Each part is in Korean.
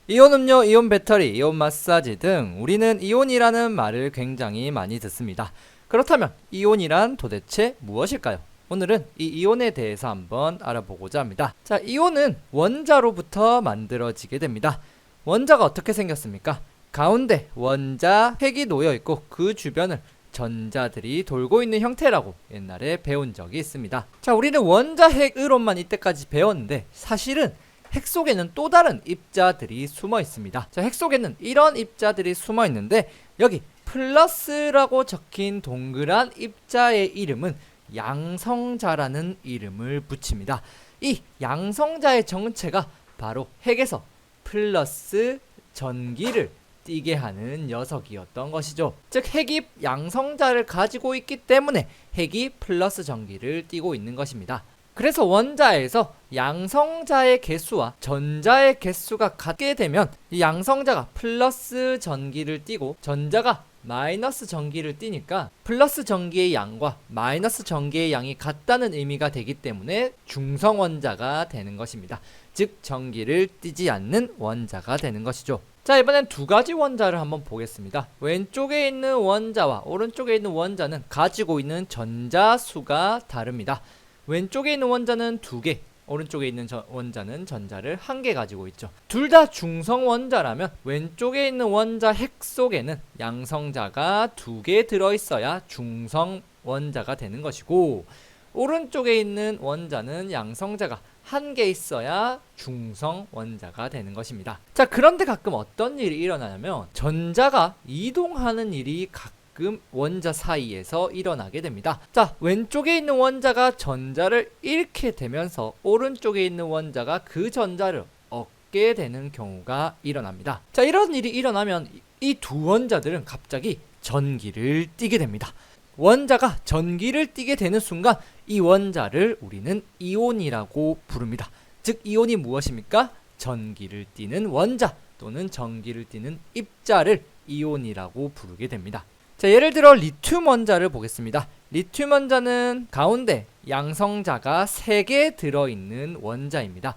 이온 음료, 이온 배터리, 이온 마사지 등 우리는 이온이라는 말을 굉장히 많이 듣습니다. 그렇다면 이온이란 도대체 무엇일까요? 오늘은 이 이온에 대해서 한번 알아보고자 합니다. 자, 이온은 원자로부터 만들어지게 됩니다. 원자가 어떻게 생겼습니까? 가운데 원자 핵이 놓여 있고 그 주변을 전자들이 돌고 있는 형태라고 옛날에 배운 적이 있습니다. 자, 우리는 원자 핵으로만 이때까지 배웠는데 사실은 핵 속에는 또 다른 입자들이 숨어 있습니다. 자, 핵 속에는 이런 입자들이 숨어 있는데 여기 플러스라고 적힌 동그란 입자의 이름은 양성자라는 이름을 붙입니다. 이 양성자의 정체가 바로 핵에서 플러스 전기를 띠게 하는 녀석이었던 것이죠. 즉 핵이 양성자를 가지고 있기 때문에 핵이 플러스 전기를 띠고 있는 것입니다. 그래서 원자에서 양성자의 개수와 전자의 개수가 같게 되면 이 양성자가 플러스 전기를 띠고 전자가 마이너스 전기를 띠니까 플러스 전기의 양과 마이너스 전기의 양이 같다는 의미가 되기 때문에 중성 원자가 되는 것입니다. 즉 전기를 띠지 않는 원자가 되는 것이죠. 자, 이번엔 두 가지 원자를 한번 보겠습니다. 왼쪽에 있는 원자와 오른쪽에 있는 원자는 가지고 있는 전자수가 다릅니다. 왼쪽에 있는 원자는 2개, 오른쪽에 있는 원자는 전자를 1개 가지고 있죠. 둘 다 중성 원자라면 왼쪽에 있는 원자 핵 속에는 양성자가 2개 들어있어야 중성 원자가 되는 것이고, 오른쪽에 있는 원자는 양성자가 1개 있어야 중성 원자가 되는 것입니다. 자, 그런데 가끔 어떤 일이 일어나냐면 전자가 이동하는 일이 가끔 원자 사이에서 일어나게 됩니다. 자, 왼쪽에 있는 원자가 전자를 잃게 되면서 오른쪽에 있는 원자가 그 전자를 얻게 되는 경우가 일어납니다. 자, 이런 일이 일어나면 이 두 원자들은 갑자기 전기를 띠게 됩니다. 원자가 전기를 띠게 되는 순간 이 원자를 우리는 이온이라고 부릅니다. 즉 이온이 무엇입니까? 전기를 띠는 원자 또는 전기를 띠는 입자를 이온이라고 부르게 됩니다. 자, 예를 들어 리튬 원자를 보겠습니다. 리튬 원자는 가운데 양성자가 3개 들어있는 원자입니다.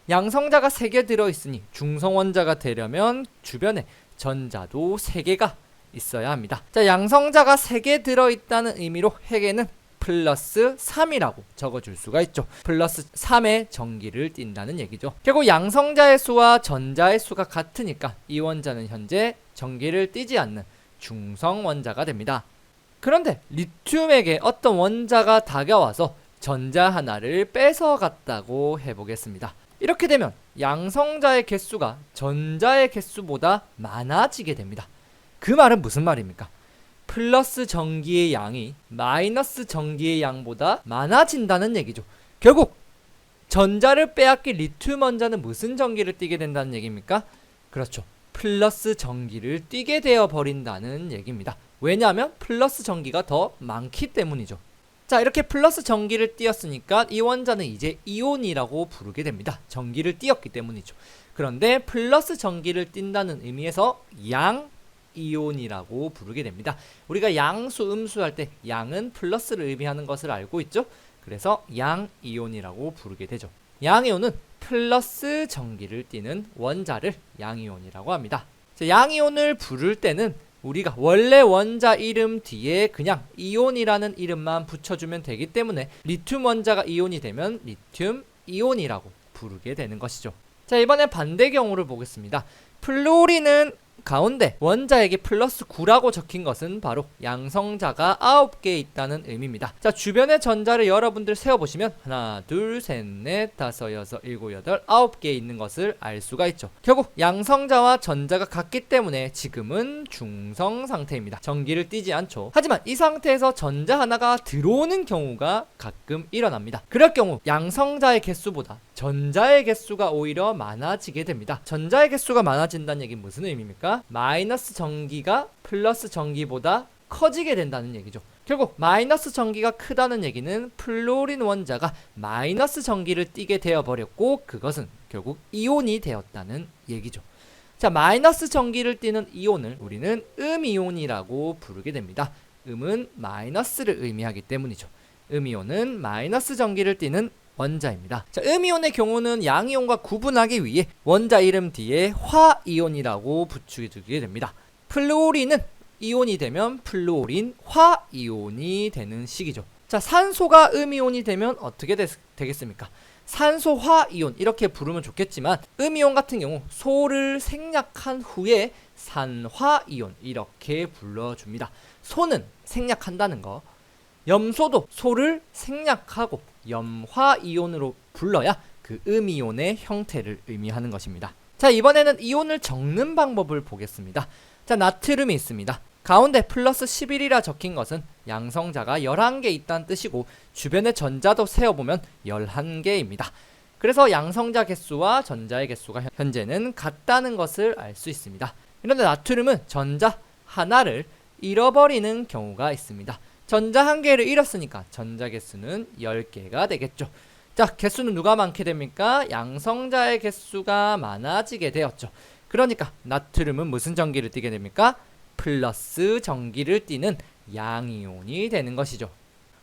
양성자가 3개 들어있으니 중성 원자가 되려면 주변에 전자도 3개가 있어야 합니다. 자, 양성자가 3개 들어있다는 의미로 핵에는 플러스 3이라고 적어줄 수가 있죠. 플러스 3의 전기를 띈다는 얘기죠. 결국 양성자의 수와 전자의 수가 같으니까 이 원자는 현재 전기를 띠지 않는 중성 원자가 됩니다. 그런데 리튬에게 어떤 원자가 다가와서 전자 하나를 뺏어갔다고 해보겠습니다. 이렇게 되면 양성자의 개수가 전자의 개수보다 많아지게 됩니다. 그 말은 무슨 말입니까? 플러스 전기의 양이 마이너스 전기의 양보다 많아진다는 얘기죠. 결국 전자를 빼앗긴 리튬 원자는 무슨 전기를 띠게 된다는 얘기입니까? 그렇죠. 플러스 전기를 띠게 되어 버린다는 얘기입니다. 왜냐하면 플러스 전기가 더 많기 때문이죠. 자, 이렇게 플러스 전기를 띄었으니까 이 원자는 이제 이온이라고 부르게 됩니다. 전기를 띄었기 때문이죠. 그런데 플러스 전기를 띈다는 의미에서 양이온이라고 부르게 됩니다. 우리가 양수, 음수 할 때 양은 플러스를 의미하는 것을 알고 있죠? 그래서 양이온이라고 부르게 되죠. 양이온은 플러스 전기를 띠는 원자를 양이온이라고 합니다. 자, 양이온을 부를 때는 우리가 원래 원자 이름 뒤에 그냥 이온이라는 이름만 붙여주면 되기 때문에 리튬 원자가 이온이 되면 리튬 이온이라고 부르게 되는 것이죠. 자, 이번에 반대 경우를 보겠습니다. 플루오린은 가운데 원자에게 플러스 9라고 적힌 것은 바로 양성자가 9개 있다는 의미입니다. 자, 주변의 전자를 여러분들 세어보시면 하나, 둘, 셋, 넷, 다섯, 여섯, 일곱, 여덟, 9개 있는 것을 알 수가 있죠. 결국 양성자와 전자가 같기 때문에 지금은 중성 상태입니다. 전기를 띠지 않죠. 하지만 이 상태에서 전자 하나가 들어오는 경우가 가끔 일어납니다. 그럴 경우 양성자의 개수보다 전자의 개수가 오히려 많아지게 됩니다. 전자의 개수가 많아진다는 얘기는 무슨 의미입니까? 마이너스 전기가 플러스 전기보다 커지게 된다는 얘기죠. 결국 마이너스 전기가 크다는 얘기는 플루오린 원자가 마이너스 전기를 띠게 되어 버렸고 그것은 결국 이온이 되었다는 얘기죠. 자, 마이너스 전기를 띠는 이온을 우리는 음이온이라고 부르게 됩니다. 음은 마이너스를 의미하기 때문이죠. 음이온은 마이너스 전기를 띠는 원자입니다. 자, 음이온의 경우는 양이온과 구분하기 위해 원자 이름 뒤에 화이온이라고 붙여주게 됩니다. 플루오린은 이온이 되면 플루오린 화이온이 되는 식이죠. 자, 산소가 음이온이 되면 어떻게 되겠습니까? 산소화이온 이렇게 부르면 좋겠지만 음이온 같은 경우 소를 생략한 후에 산화이온 이렇게 불러줍니다. 소는 생략한다는 거. 염소도 소를 생략하고 염화이온으로 불러야 그 음이온의 형태를 의미하는 것입니다. 자, 이번에는 이온을 적는 방법을 보겠습니다. 자, 나트륨이 있습니다. 가운데 플러스 11이라 적힌 것은 양성자가 11개 있다는 뜻이고 주변의 전자도 세어보면 11개입니다. 그래서 양성자 개수와 전자의 개수가 현재는 같다는 것을 알 수 있습니다. 그런데 나트륨은 전자 하나를 잃어버리는 경우가 있습니다. 전자 한 개를 잃었으니까 전자 개수는 10개가 되겠죠. 자, 개수는 누가 많게 됩니까? 양성자의 개수가 많아지게 되었죠. 그러니까 나트륨은 무슨 전기를 띠게 됩니까? 플러스 전기를 띠는 양이온이 되는 것이죠.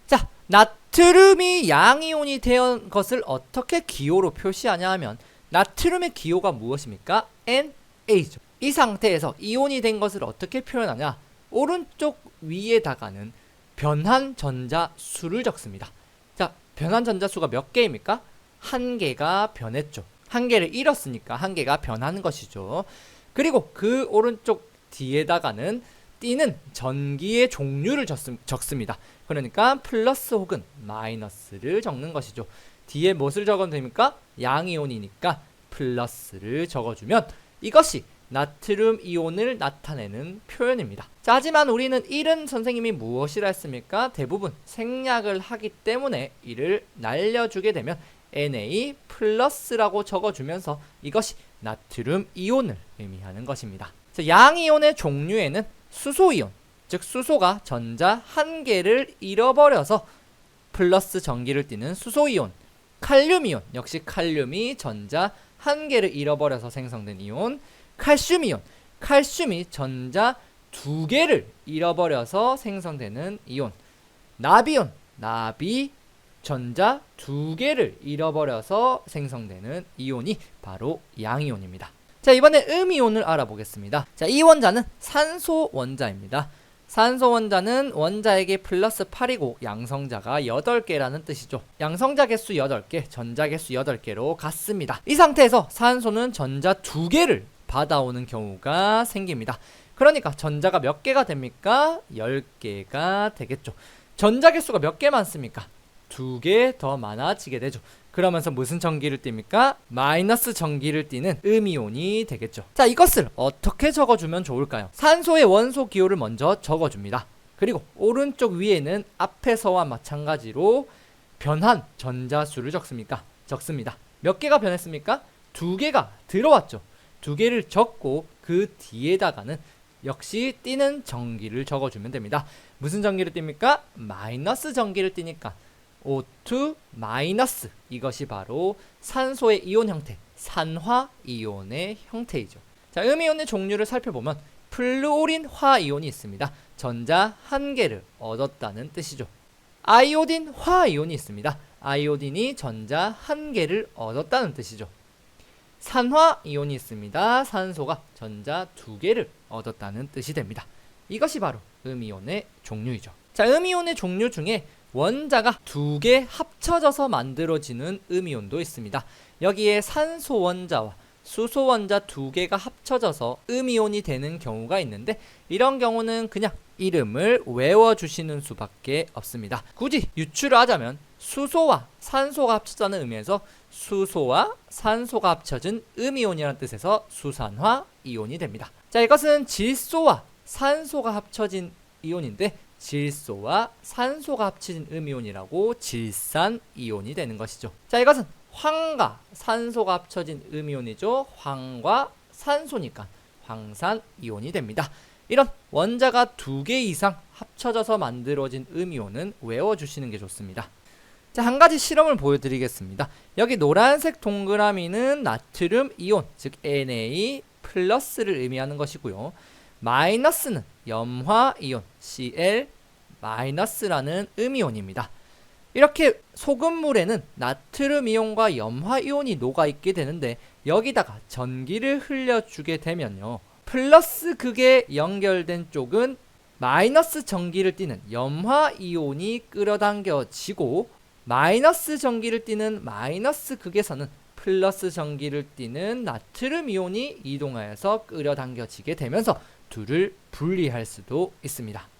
자, 나트륨이 양이온이 된 것을 어떻게 기호로 표시하냐 하면 나트륨의 기호가 무엇입니까? NA죠. 이 상태에서 이온이 된 것을 어떻게 표현하냐? 오른쪽 위에다가는 변한 전자 수를 적습니다. 자, 변한 전자 수가 몇 개입니까? 한 개가 변했죠. 한 개를 잃었으니까 한 개가 변하는 것이죠. 그리고 그 오른쪽 뒤에다가는 띠는 전기의 종류를 적습니다. 그러니까 플러스 혹은 마이너스를 적는 것이죠. 뒤에 무엇을 적으면 됩니까? 양이온이니까 플러스를 적어주면 이것이 나트륨 이온을 나타내는 표현입니다. 자, 하지만 우리는 이른 선생님이 무엇이라 했습니까? 대부분 생략을 하기 때문에 이를 날려주게 되면 Na 플러스라고 적어주면서 이것이 나트륨 이온을 의미하는 것입니다. 자, 양이온의 종류에는 수소이온, 즉 수소가 전자 한 개를 잃어버려서 플러스 전기를 띠는 수소이온, 칼륨이온, 역시 칼륨이 전자 한 개를 잃어버려서 생성된 이온, 칼슘이온, 칼슘이 전자 두 개를 잃어버려서 생성되는 이온, 나비온, 나비 전자 두 개를 잃어버려서 생성되는 이온이 바로 양이온입니다. 자, 이번에 음이온을 알아보겠습니다. 자, 이 원자는 산소 원자입니다. 산소 원자는 원자에게 플러스 8이고 양성자가 8개라는 뜻이죠. 양성자 개수 8개, 전자 개수 8개로 같습니다. 이 상태에서 산소는 전자 2개를 받아오는 경우가 생깁니다. 그러니까 전자가 몇 개가 됩니까? 10개가 되겠죠. 전자 개수가 몇 개 많습니까? 2개 더 많아지게 되죠. 그러면서 무슨 전기를 띱니까? 마이너스 전기를 띠는 음이온이 되겠죠. 자, 이것을 어떻게 적어주면 좋을까요? 산소의 원소 기호를 먼저 적어줍니다. 그리고 오른쪽 위에는 앞에서와 마찬가지로 변한 전자수를 적습니다. 몇 개가 변했습니까? 2개가 들어왔죠. 2개를 적고 그 뒤에다가는 역시 띠는 전기를 적어주면 됩니다. 무슨 전기를 띱니까? 마이너스 전기를 띠니까 O2 마이너스, 이것이 바로 산소의 이온 형태, 산화이온의 형태이죠. 자, 음이온의 종류를 살펴보면 플루오린 화이온이 있습니다. 전자 한 개를 얻었다는 뜻이죠. 아이오딘 화이온이 있습니다. 아이오딘이 전자 한 개를 얻었다는 뜻이죠. 산화이온이 있습니다. 산소가 전자 두 개를 얻었다는 뜻이 됩니다. 이것이 바로 음이온의 종류이죠. 자, 음이온의 종류 중에 원자가 2개 합쳐져서 만들어지는 음이온도 있습니다. 여기에 산소 원자와 수소 원자 2개가 합쳐져서 음이온이 되는 경우가 있는데 이런 경우는 그냥 이름을 외워주시는 수밖에 없습니다. 굳이 유추를 하자면 수소와 산소가 합쳐졌다는 의미에서 수소와 산소가 합쳐진 음이온이라는 뜻에서 수산화 이온이 됩니다. 자, 이것은 질소와 산소가 합쳐진 이온인데 질소와 산소가 합쳐진 음이온이라고 질산이온이 되는 것이죠. 자, 이것은 황과 산소가 합쳐진 음이온이죠. 황과 산소니까 황산이온이 됩니다. 이런 원자가 2개 이상 합쳐져서 만들어진 음이온은 외워주시는 게 좋습니다. 자, 한 가지 실험을 보여드리겠습니다. 여기 노란색 동그라미는 나트륨 이온, 즉 Na 플러스를 의미하는 것이고요. 마이너스는 염화이온 Cl 마이너스라는 음이온입니다. 이렇게 소금물에는 나트륨 이온과 염화 이온이 녹아 있게 되는데 여기다가 전기를 흘려주게 되면요. 플러스 극에 연결된 쪽은 마이너스 전기를 띠는 염화 이온이 끌어당겨지고 마이너스 전기를 띠는 마이너스 극에서는 플러스 전기를 띠는 나트륨 이온이 이동하여서 끌어당겨지게 되면서 둘을 분리할 수도 있습니다.